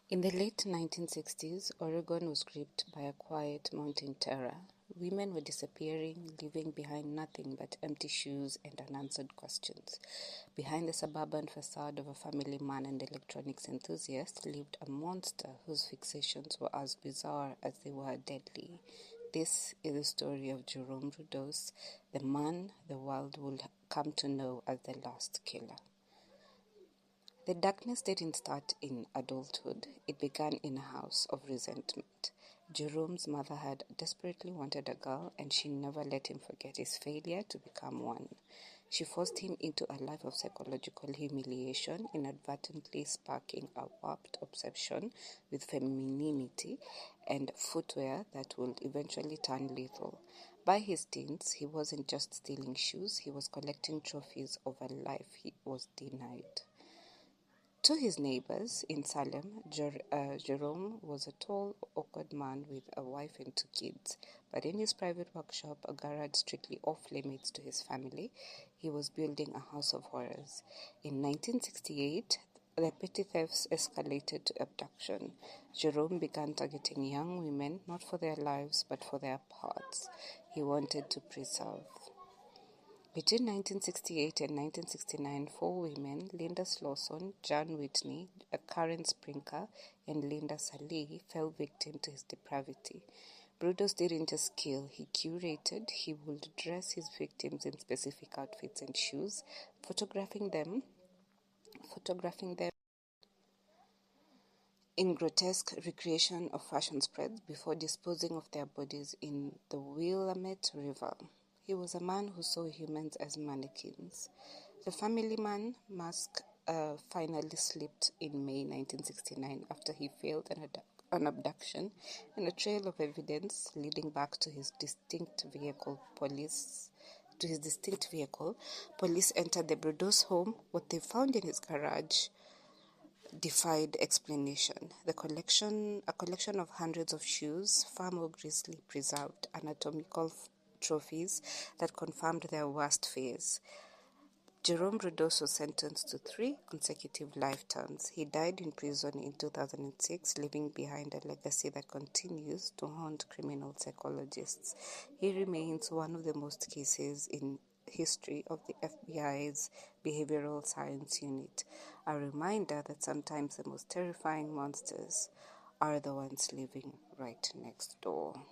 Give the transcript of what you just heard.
In the late 1960s, Oregon was gripped by a quiet mountain terror. Women were disappearing, leaving behind nothing but empty shoes and unanswered questions. Behind the suburban facade of a family man and electronics enthusiast lived a monster whose fixations were as bizarre as they were deadly. This is the story of Jerome Brudos, the man the world would come to know as the last killer. The darkness didn't start in adulthood. It began in a house of resentment. Jerome's mother had desperately wanted a girl, and she never let him forget his failure to become one. She forced him into a life of psychological humiliation, inadvertently sparking a warped obsession with femininity and footwear that would eventually turn lethal. By his teens, he wasn't just stealing shoes, he was collecting trophies of a life he was denied. To his neighbors in Salem, Jerome was a tall, awkward man with a wife and 2 kids. But in his private workshop, a garage strictly off-limits to his family, he was building a house of horrors. In 1968, the petty thefts escalated to abduction. Jerome began targeting young women, not for their lives, but for their parts he wanted to preserve. Between 1968 and 1969, 4 women, Linda Slauson, Jan Whitney, Karen Sprinker, and Linda Sallee, fell victim to his depravity. Brudos didn't just kill, he curated. He would dress his victims in specific outfits and shoes, photographing them in grotesque recreation of fashion spreads before disposing of their bodies in the Willamette River. He was a man who saw humans as mannequins. The family man mask finally slipped in May 1969 after he failed an abduction and a trail of evidence leading back to his distinct vehicle. Police entered the Brudos home. What they found in his garage defied explanation. A collection of hundreds of shoes, far more grisly preserved anatomical trophies that confirmed their worst fears. Jerome Brudos was sentenced to 3 consecutive life terms. He died in prison in 2006, leaving behind a legacy that continues to haunt criminal psychologists. He remains one of the most cases in history of the FBI's Behavioral Science Unit, a reminder that sometimes the most terrifying monsters are the ones living right next door.